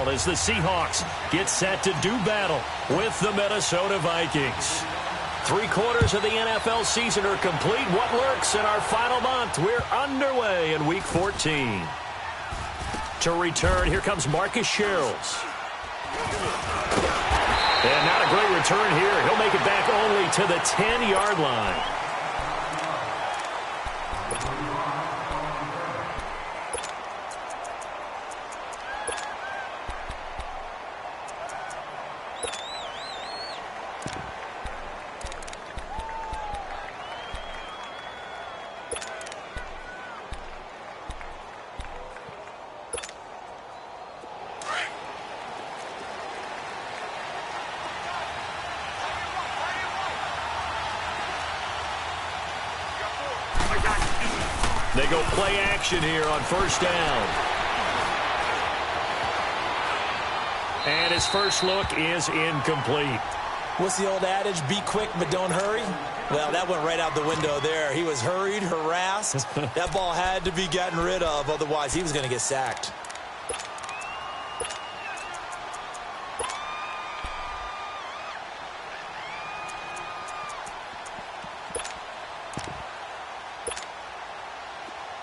football as the Seahawks get set to do battle with the Minnesota Vikings. 3/4 of the NFL season are complete. What lurks in our final month? We're underway in Week 14. To return, here comes Marcus Sherrills. And not a great return here. He'll make it back only to the 10-yard line. They go play action here on first down. And his first look is incomplete. What's the old adage? Be quick, but don't hurry. Well, that went right out the window there. He was hurried, harassed. That ball had to be gotten rid of, otherwise he was going to get sacked.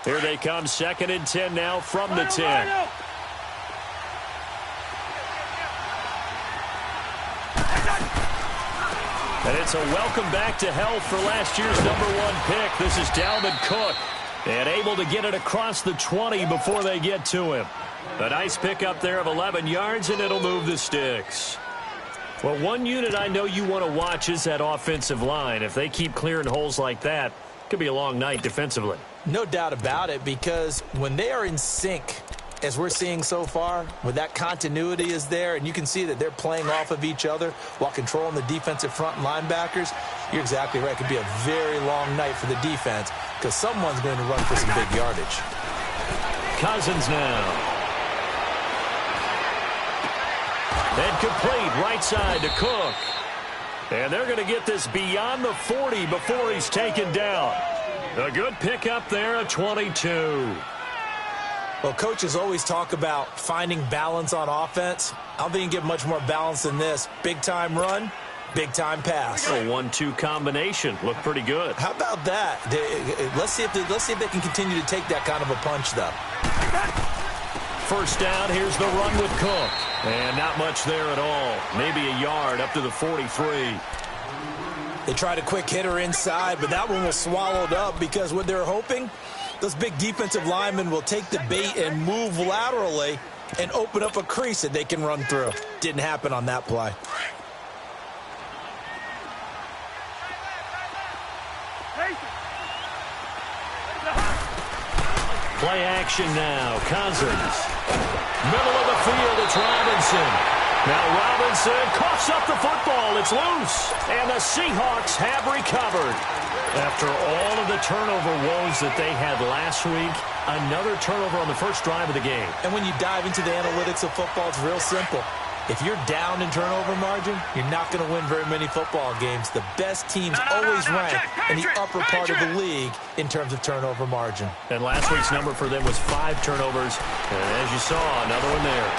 Here they come, 2nd and 10 now from the 10. And it's a welcome back to health for last year's #1 pick. This is Dalvin Cook. And able to get it across the 20 before they get to him. A nice pickup there of 11 yards, and it'll move the sticks. Well, one unit I know you want to watch is that offensive line. If they keep clearing holes like that, it could be a long night defensively. No doubt about it, because when they are in sync, as we're seeing so far, where that continuity is there, and you can see that they're playing off of each other while controlling the defensive front and linebackers, you're exactly right. It could be a very long night for the defense because someone's going to run for some big yardage. Cousins now. And complete right side to Cook. And they're going to get this beyond the 40 before he's taken down. A good pickup there at 22. Well, coaches always talk about finding balance on offense. I don't think you can get much more balance than this. Big-time run, big-time pass. A 1-2 combination. Looked pretty good. How about that? Let's see if they can continue to take that kind of a punch, though. First down, here's the run with Cook. And not much there at all. Maybe a yard up to the 43. They tried a quick hitter inside, but that one was swallowed up because what they're hoping, those big defensive linemen will take the bait and move laterally and open up a crease that they can run through. Didn't happen on that play. Play action now. Cousins. Middle of the field, it's Robinson. Now Robinson coughs up the football. It's loose. And the Seahawks have recovered. After all of the turnover woes that they had last week, another turnover on the first drive of the game. And when you dive into the analytics of football, it's real simple. If you're down in turnover margin, you're not going to win very many football games. The best teams always rank in the upper part of the league in terms of turnover margin. And last week's number for them was 5 turnovers. And as you saw, another one there.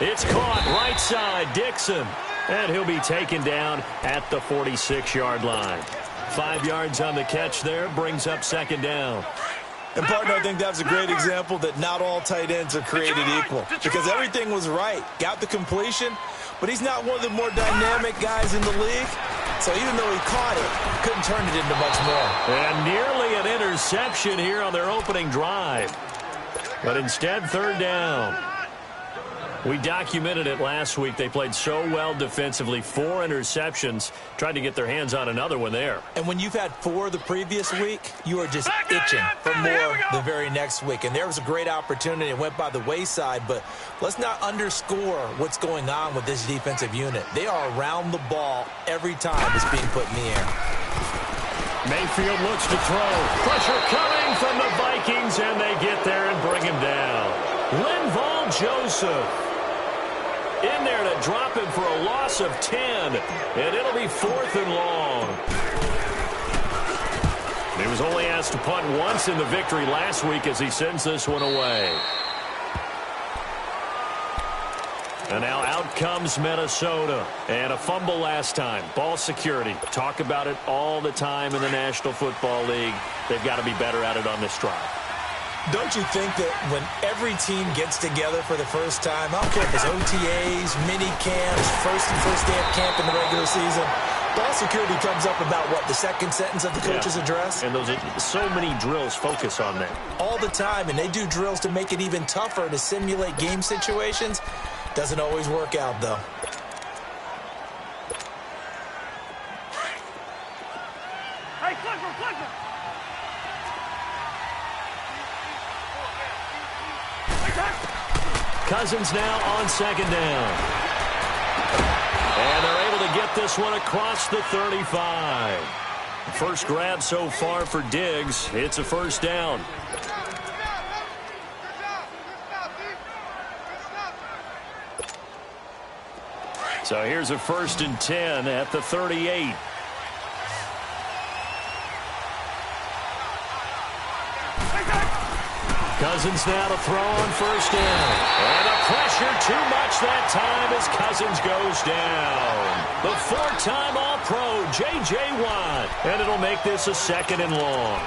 It's caught right side, Dixon. And he'll be taken down at the 46-yard line. 5 yards on the catch there, brings up 2nd down. And, partner, I think that's a great example that not all tight ends are created equal. Because everything was right. Got the completion, but he's not one of the more dynamic guys in the league. So even though he caught it, couldn't turn it into much more. And nearly an interception here on their opening drive. But instead, 3rd down. We documented it last week. They played so well defensively. 4 interceptions. Tried to get their hands on another one there. And when you've had 4 the previous week, you are just itching for more the very next week. And there was a great opportunity. It went by the wayside. But let's not underscore what's going on with this defensive unit. They are around the ball every time it's being put in the air. Mayfield looks to throw. Pressure coming from the Vikings, and they get there and bring him down. Linval Joseph in there to drop him for a loss of 10, and it'll be 4th and long. He was only asked to punt once in the victory last week as he sends this one away. And now out comes Minnesota. And a fumble last time. Ball security. Talk about it all the time in the National Football League. They've got to be better at it on this drive. Don't you think that when every team gets together for the first time, I don't care if it's OTAs, mini camps, first day of camp in the regular season, ball security comes up about, what, the second sentence of the coach's address? And those so many drills focus on that. All the time, and they do drills to make it even tougher to simulate game situations. Doesn't always work out, though. Hey, Clifford! Cousins now on second down. And they're able to get this one across the 35. First grab so far for Diggs. It's a first down. So here's a 1st and 10 at the 38. Cousins now to throw on first down. And the pressure too much that time as Cousins goes down. The 4-time All-Pro, J.J. Watt. And it'll make this a 2nd and long.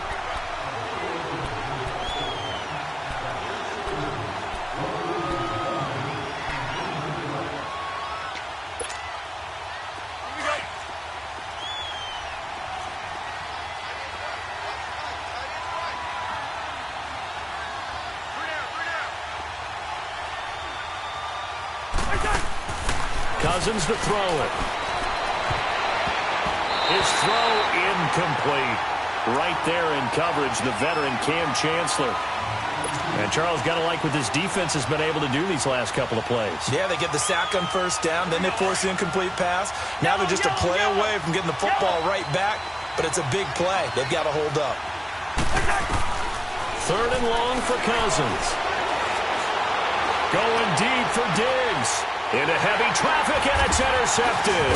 Cousins to throw it. His throw incomplete. Right there in coverage, the veteran Cam Chancellor. And Charles, got to like what this defense has been able to do these last couple of plays. Yeah, they get the sack on first down, then they force the incomplete pass. Now they're just a play away from getting the football right back, but it's a big play. They've got to hold up. 3rd and long for Cousins. Going deep for Diggs. Into heavy traffic, and it's intercepted.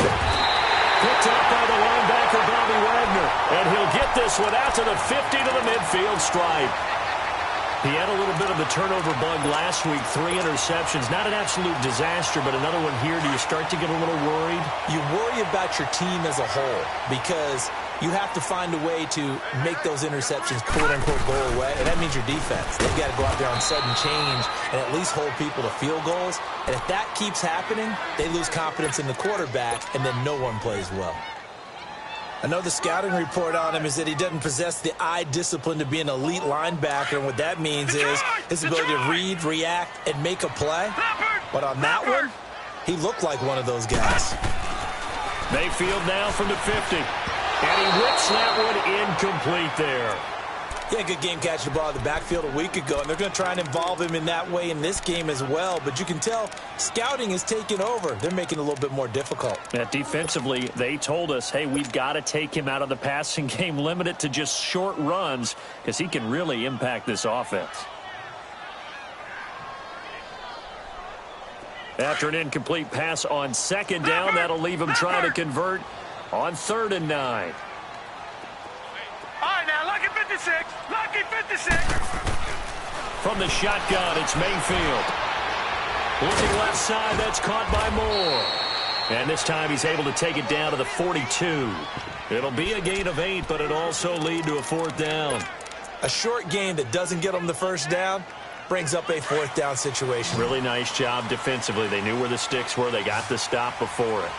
Picked up by the linebacker, Bobby Wagner. And he'll get this one out to the 50 to the midfield stripe. He had a little bit of the turnover bug last week, 3 interceptions. Not an absolute disaster, but another one here. Do you start to get a little worried? You worry about your team as a whole because you have to find a way to make those interceptions, quote-unquote, go away, and that means your defense. They've got to go out there on sudden change and at least hold people to field goals. And if that keeps happening, they lose confidence in the quarterback, and then no one plays well. Another scouting report on him is that he doesn't possess the eye discipline to be an elite linebacker, and what that means is his ability to read, react, and make a play. But on that one, he looked like one of those guys. Mayfield now from the 50. And he whips that one incomplete there. Yeah, good game catching the ball in the backfield a week ago, and they're going to try and involve him in that way in this game as well. But you can tell scouting is taking over. They're making it a little bit more difficult. Defensively, they told us, hey, we've got to take him out of the passing game, limit it to just short runs, because he can really impact this offense. After an incomplete pass on second down, that'll leave him trying to convert on 3rd and 9. All right, now, lucky 56. Lucky 56. From the shotgun, it's Mayfield. Looking left side, that's caught by Moore. And this time he's able to take it down to the 42. It'll be a gain of 8, but it'll also lead to a 4th down. A short gain that doesn't get them the first down brings up a 4th down situation. Really nice job defensively. They knew where the sticks were. They got the stop before it.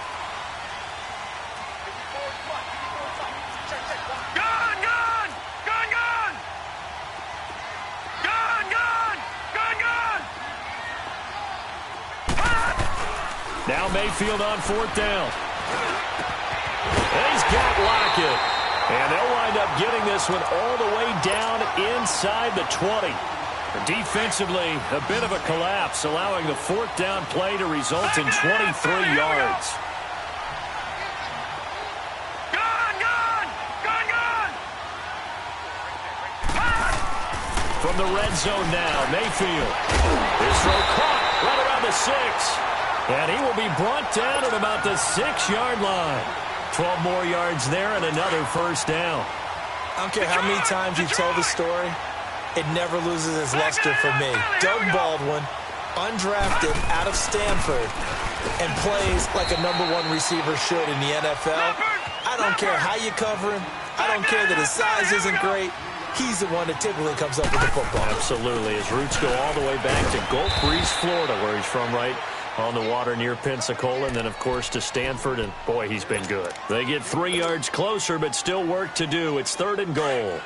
Now Mayfield on 4th down. And he's got Lockett. And they'll wind up getting this one all the way down inside the 20. Defensively, a bit of a collapse, allowing the 4th down play to result in 23 yards. From the red zone now, Mayfield. His throw caught right around the 6. And he will be brought down at about the 6-yard line. 12 more yards there and another 1st down. I don't care how many times you tell the story, it never loses its luster for me. Doug Baldwin, undrafted out of Stanford and plays like a #1 receiver should in the NFL. I don't care how you cover him. I don't care that his size isn't great. He's the one that typically comes up with the football. Absolutely. His roots go all the way back to Gulf Breeze, Florida, where he's from, right on the water near Pensacola, and then, of course, to Stanford, and, boy, he's been good. They get 3 yards closer, but still work to do. It's 3rd and goal.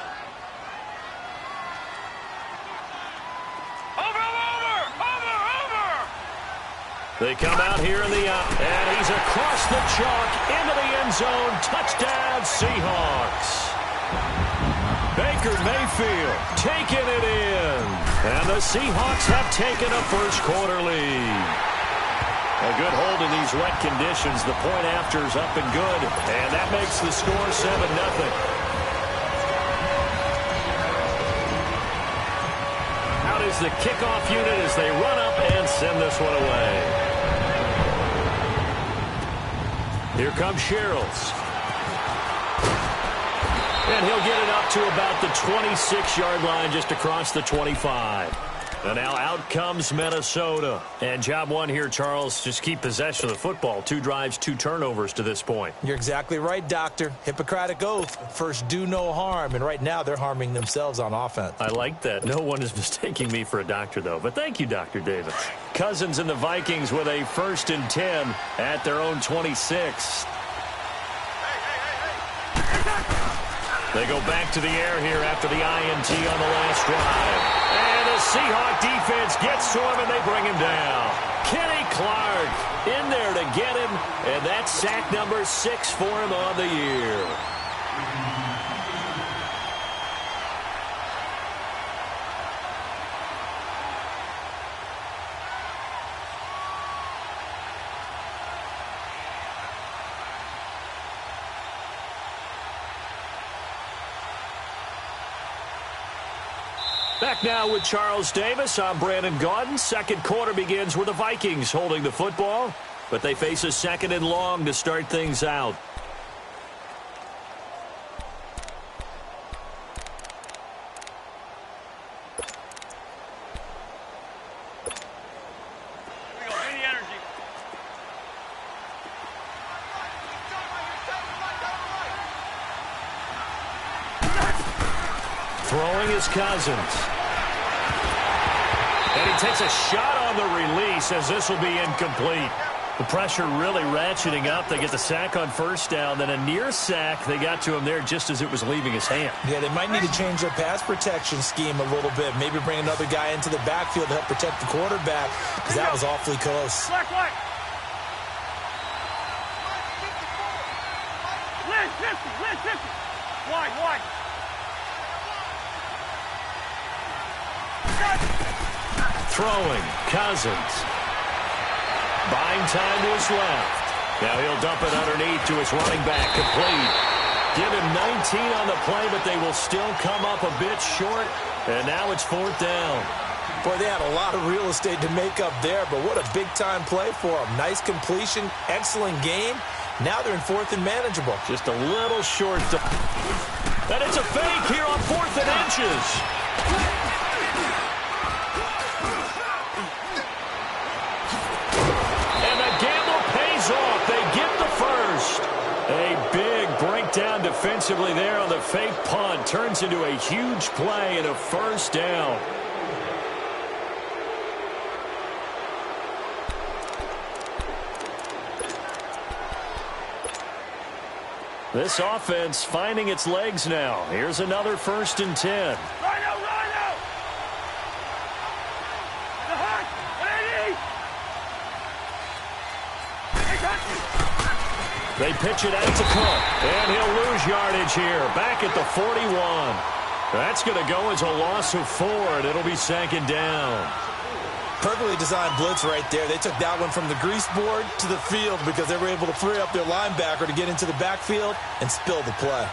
They come out here in the and he's across the chalk into the end zone. Touchdown, Seahawks. Baker Mayfield taking it in. And the Seahawks have taken a first-quarter lead. A good hold in these wet conditions. The point after is up and good. And that makes the score 7-0. Out is the kickoff unit as they run up and send this one away. Here comes Sherrills. And he'll get it up to about the 26-yard line, just across the 25. And now out comes Minnesota. And job one here, Charles, just keep possession of the football. 2 drives, 2 turnovers to this point. You're exactly right, Doctor. Hippocratic oath. First, do no harm. And right now, they're harming themselves on offense. I like that. No one is mistaking me for a doctor, though. But thank you, Dr. Davis. Cousins and the Vikings with a 1st and 10 at their own 26. They go back to the air here after the INT on the last drive. And the Seahawk defense gets to him, and they bring him down. Kenny Clark in there to get him, and that's sack number 6 for him on the year. Back now with Charles Davis. I'm Brandon Gaudin. Second quarter begins with the Vikings holding the football, but they face a 2nd and long to start things out. Throwing is Cousins. And he takes a shot on the release as this will be incomplete. The pressure really ratcheting up. They get the sack on 1st down, then a near sack. They got to him there just as it was leaving his hand. Yeah, they might need to change their pass protection scheme a little bit. Maybe bring another guy into the backfield to help protect the quarterback, because that was awfully close. Black. Lynch, 50. Wide. Throwing, Cousins. Buying time to his left. Now he'll dump it underneath to his running back, complete. Give him 19 on the play, but they will still come up a bit short. And now it's 4th down. Boy, they had a lot of real estate to make up there, but what a big-time play for them. Nice completion, excellent game. Now they're in 4th and manageable. Just a little short. And it's a fake here on 4th and inches. Off. They get the first. A big breakdown defensively there on the fake punt. Turns into a huge play and a 1st down. This offense finding its legs now. Here's another 1st and 10. They pitch it out to Cook, and he'll lose yardage here. Back at the 41. That's going to go as a loss of 4, and it'll be 2nd down. Perfectly designed blitz right there. They took that one from the grease board to the field because they were able to free up their linebacker to get into the backfield and spill the play.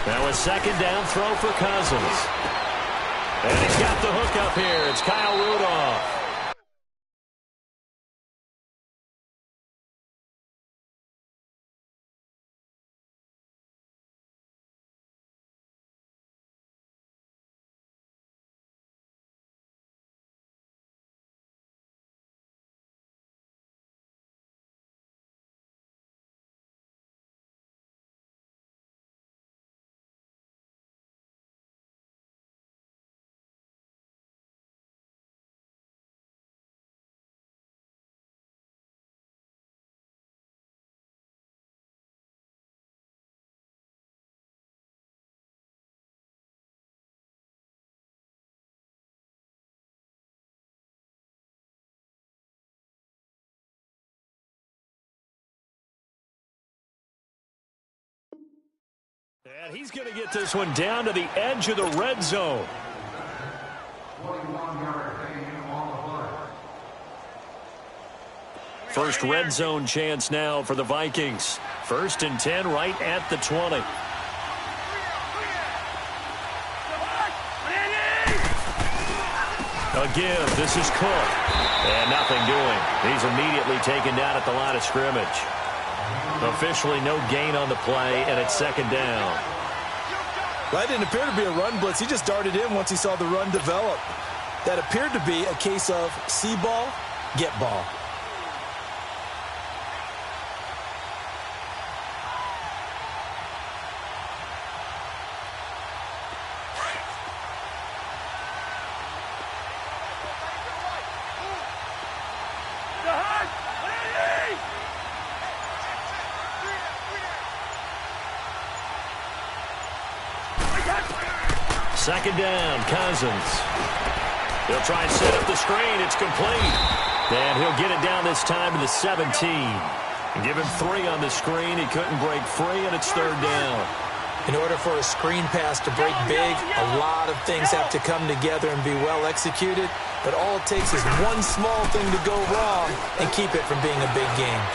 Now a 2nd down throw for Cousins. And he's got with the hook up here. It's Kyle Rudolph. And he's going to get this one down to the edge of the red zone. First red zone chance now for the Vikings. 1st and 10 right at the 20. Again, this is Cook. And nothing doing. He's immediately taken down at the line of scrimmage. Officially no gain on the play, and it's 2nd down. That didn't appear to be a run blitz. He just darted in once he saw the run develop. That appeared to be a case of see ball, get ball. Second down, Cousins. He'll try and set up the screen. It's complete. And he'll get it down this time to the 17. Give him 3 on the screen. He couldn't break free, and it's 3rd down. In order for a screen pass to break big, a lot of things have to come together and be well executed. But all it takes is one small thing to go wrong and keep it from being a big game.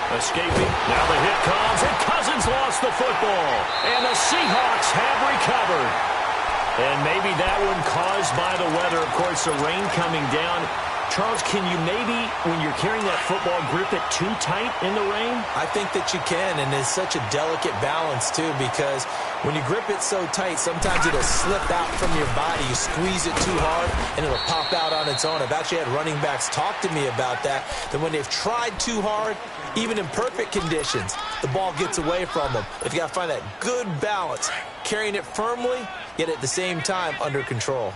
Escaping. Now the hit comes, and Cousins lost the football. And the Seahawks have recovered. And maybe that one caused by the weather. Of course, the rain coming down. Charles, can you maybe, when you're carrying that football, grip it too tight in the rain? I think that you can, and it's such a delicate balance, too, because when you grip it so tight, sometimes it'll slip out from your body. You squeeze it too hard, and it'll pop out on its own. I've actually had running backs talk to me about that when they've tried too hard, even in perfect conditions, the ball gets away from them. If you got to find that good balance, carrying it firmly, yet at the same time under control.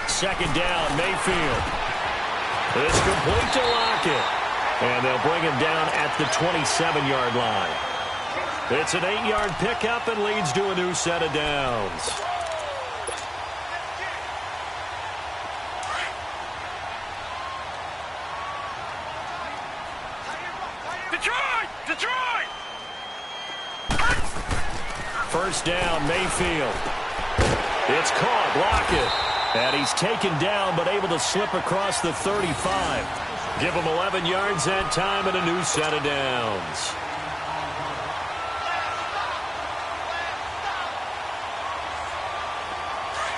Second down, Mayfield. It's complete to Lockett. And they'll bring him down at the 27-yard line. It's an 8-yard pickup and leads to a new set of downs. Detroit! 1st down, Mayfield. It's caught, Lockett. And he's taken down, but able to slip across the 35. Give him 11 yards that time and a new set of downs.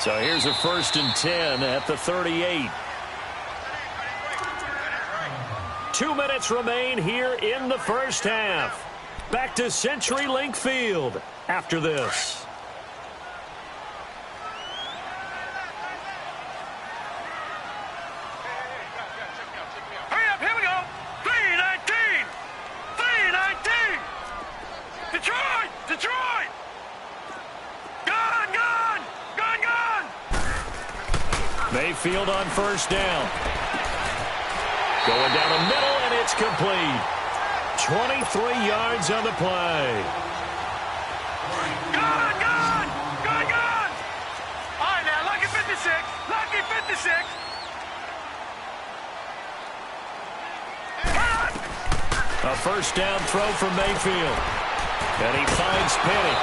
So here's a 1st and 10 at the 38. 2 minutes remain here in the first half. Back to CenturyLink Field after this. Detroit! Gone! Mayfield on 1st down. Going down the middle, and it's complete. 23 yards on the play. Gone! All right, now, lucky 56. A 1st down throw from Mayfield. And he finds Penny.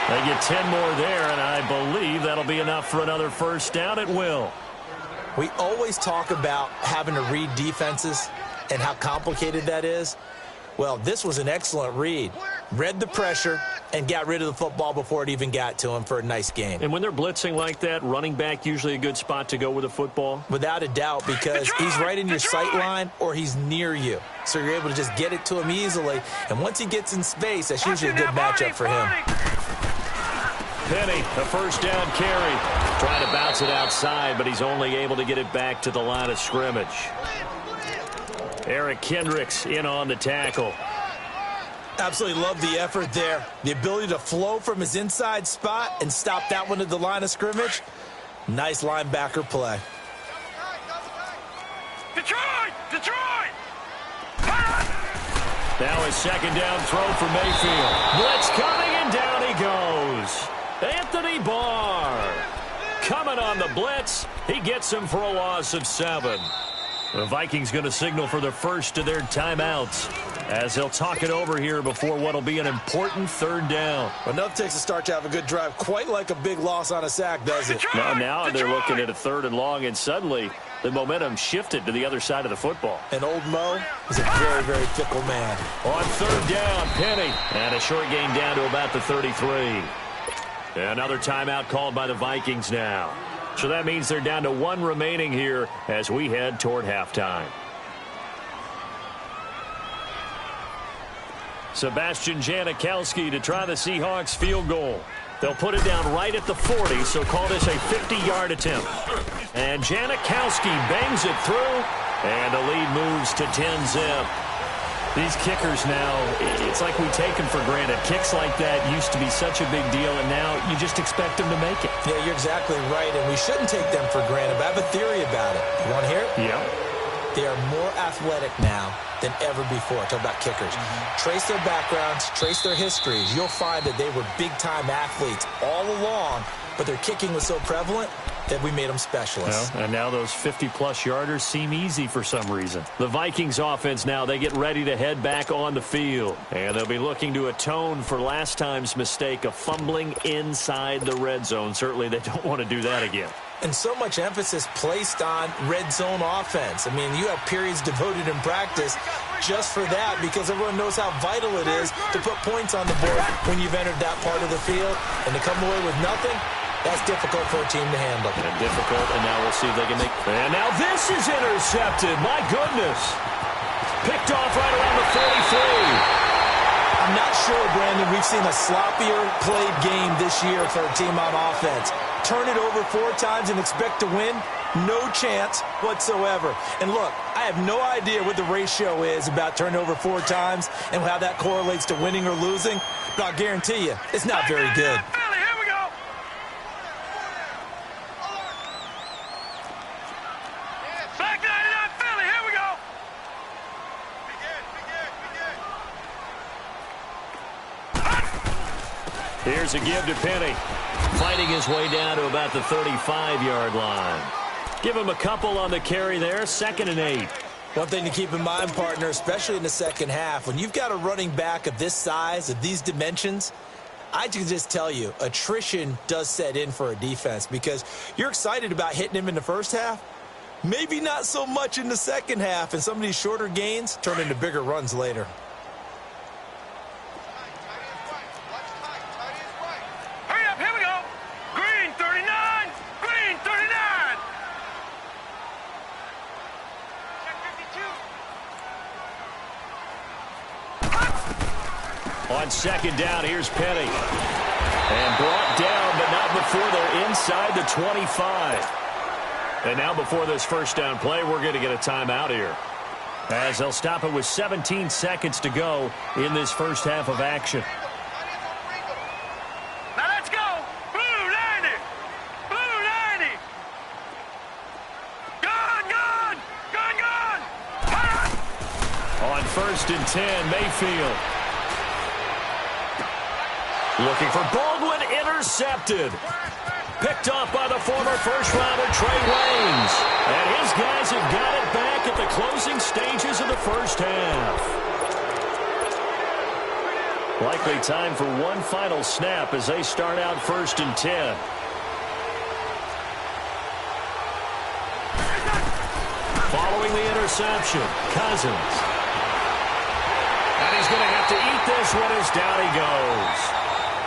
They get 10 more there, and I believe that'll be enough for another 1st down. It will. We always talk about having to read defenses and how complicated that is. Well, this was an excellent read. Read the pressure and got rid of the football before it even got to him for a nice gain. And when they're blitzing like that, running back usually a good spot to go with the football? Without a doubt, because he's right in your sight line or he's near you. So you're able to just get it to him easily. And once he gets in space, that's usually a good matchup for him. Penny, a first down carry. Trying to bounce it outside, but he's only able to get it back to the line of scrimmage. Eric Kendricks in on the tackle. Absolutely love the effort there. The ability to flow from his inside spot and stop that one at the line of scrimmage. Nice linebacker play. Detroit! Detroit! Now his second down throw for Mayfield. Blitz coming, and down he goes. Anthony Barr coming on the blitz. He gets him for a loss of 7. The Vikings going to signal for the first of their timeouts as they'll talk it over here before what will be an important third down. Enough takes a start to have a good drive, quite like a big loss on a sack, does it? Now they're looking at a 3rd and long, and suddenly the momentum shifted to the other side of the football. And old Mo is a very, very fickle man. On 3rd down, Penny. And a short gain down to about the 33. Another timeout called by the Vikings now. So that means they're down to 1 remaining here as we head toward halftime. Sebastian Janikowski to try the Seahawks field goal. They'll put it down right at the 40, so call this a 50-yard attempt. And Janikowski bangs it through, and the lead moves to 10-zip. These kickers now, it's like we take them for granted. Kicks like that used to be such a big deal, and now you just expect them to make it. Yeah, you're exactly right, and we shouldn't take them for granted, but I have a theory about it. You want to hear it? Yeah. They are more athletic now than ever before. Talk about kickers. Trace their backgrounds, trace their histories. You'll find that they were big-time athletes all along, but their kicking was so prevalent that we made them specialists. Well, and now those 50-plus yarders seem easy for some reason. The Vikings offense now, they get ready to head back on the field. And they'll be looking to atone for last time's mistake of fumbling inside the red zone. Certainly they don't want to do that again. And so much emphasis placed on red zone offense. I mean, you have periods devoted in practice just for that because everyone knows how vital it is to put points on the board when you've entered that part of the field. And to come away with nothing, that's difficult for a team to handle. And difficult, and now we'll see if they can make... And now this is intercepted. My goodness. Picked off right around the 43. I'm not sure, Brandon, we've seen a sloppier played game this year for a team on offense. Turn it over 4 times and expect to win? No chance whatsoever. And look, I have no idea what the ratio is about turning over 4 times and how that correlates to winning or losing, but I'll guarantee you, it's not very good. Here's a give to Penny. Fighting his way down to about the 35-yard line. Give him a couple on the carry there. 2nd and 8. One thing to keep in mind, partner, especially in the second half, when you've got a running back of this size, of these dimensions, I can just tell you, attrition does set in for a defense because you're excited about hitting him in the first half. Maybe not so much in the second half, and some of these shorter gains turn into bigger runs later. On 2nd down, here's Penny. And brought down, but not before they're inside the 25. And now before this first down play, we're going to get a timeout here. As they'll stop it with 17 seconds to go in this first half of action. Now let's go. Blue 90. Blue 90. Gun. On 1st and 10, Mayfield. Looking for Baldwin, intercepted. Picked off by the former first-rounder Trey Waynes. And his guys have got it back at the closing stages of the first half. Likely time for one final snap as they start out 1st and 10. interception. Cousins. And he's going to have to eat this one as down he goes.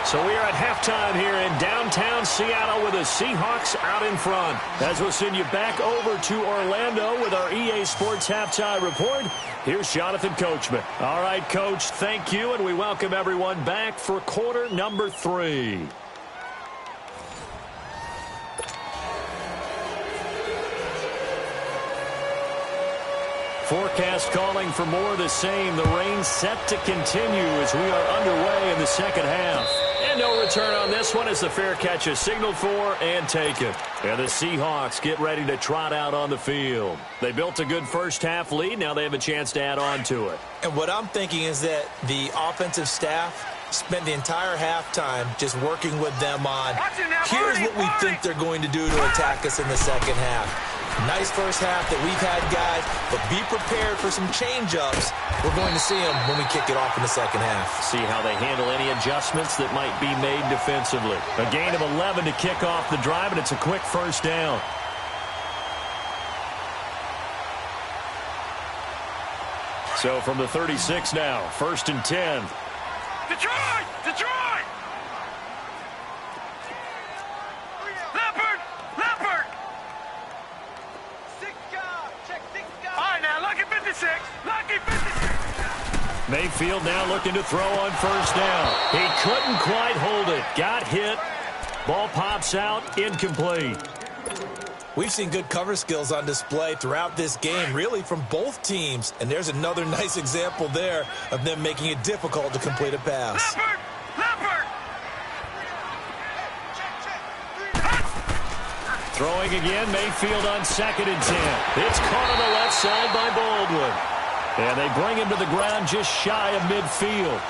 So we are at halftime here in downtown Seattle with the Seahawks out in front. As we'll send you back over to Orlando with our EA Sports Halftime Report, here's Jonathan Coachman. All right, Coach, thank you, and we welcome everyone back for quarter number 3. Forecast calling for more of the same. The rain set to continue as we are underway in the second half. And no return on this one as the fair catch is signaled for and taken. And the Seahawks get ready to trot out on the field. They built a good first half lead. Now they have a chance to add on to it. And what I'm thinking is that the offensive staff spent the entire halftime just working with them on, here's what we think they're going to do to attack us in the second half. Nice first half that we've had, guys, but be prepared for some change-ups. We're going to see them when we kick it off in the second half. See how they handle any adjustments that might be made defensively. A gain of 11 to kick off the drive, and it's a quick first down. So from the 36 now, 1st and 10. Detroit! Detroit! Leopard! Leopard! All right, now, lucky 56. Lucky 56. Mayfield now looking to throw on first down. He couldn't quite hold it. Got hit. Ball pops out. Incomplete. We've seen good cover skills on display throughout this game, really from both teams. And there's another nice example there of them making it difficult to complete a pass. Leopard! Leopard! Throwing again, Mayfield on 2nd and 10. It's caught on the left side by Baldwin. And they bring him to the ground just shy of midfield.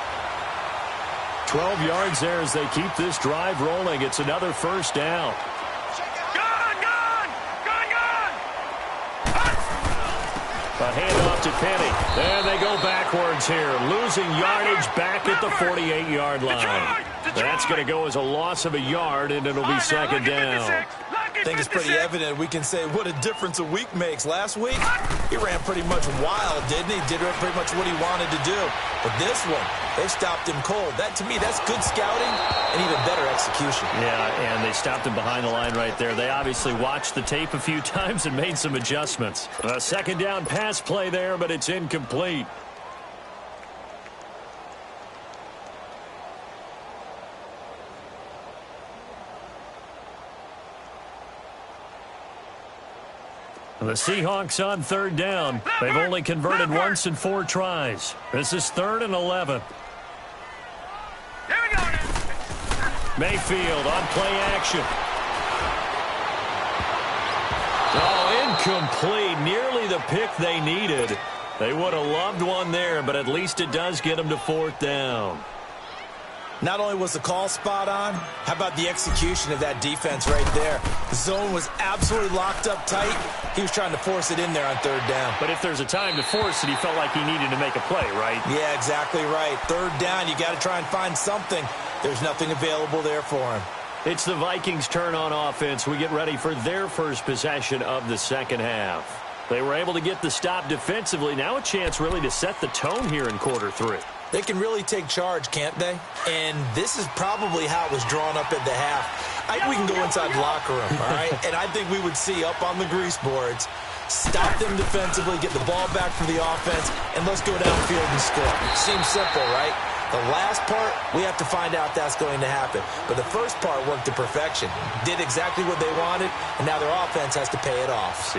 12 yards there as they keep this drive rolling. It's another first down. A handoff to Penny. And they go backwards here. Losing yardage back at the 48-yard line. That's going to go as a loss of a yard, and it'll be second down. I think it's pretty evident we can say what a difference a week makes. Last week, he ran pretty much wild, didn't he? Did pretty much what he wanted to do. But this one, they stopped him cold. That, to me, that's good scouting and even better execution. Yeah, and they stopped him behind the line right there. They obviously watched the tape a few times and made some adjustments. A second down pass play there, but it's incomplete. The Seahawks on 3rd down. They've only converted once in 4 tries. This is 3rd and 11. Here we go. Mayfield on play action. Oh, incomplete. Nearly the pick they needed. They would have loved one there, but at least it does get them to 4th down. Not only was the call spot on, how about the execution of that defense right there? The zone was absolutely locked up tight. He was trying to force it in there on 3rd down. But if there's a time to force it, he felt like he needed to make a play, right? Yeah, exactly right. 3rd down, you got to try and find something. There's nothing available there for him. It's the Vikings' turn on offense. We get ready for their first possession of the second half. They were able to get the stop defensively. Now a chance really to set the tone here in quarter 3. They can really take charge, can't they? And this is probably how it was drawn up at the half. I think we can go inside the locker room, all right? And I think we would see up on the grease boards, stop them defensively, get the ball back for the offense, and let's go downfield and score. Seems simple, right? The last part, we have to find out that's going to happen. But the first part worked to perfection. Did exactly what they wanted, and now their offense has to pay it off.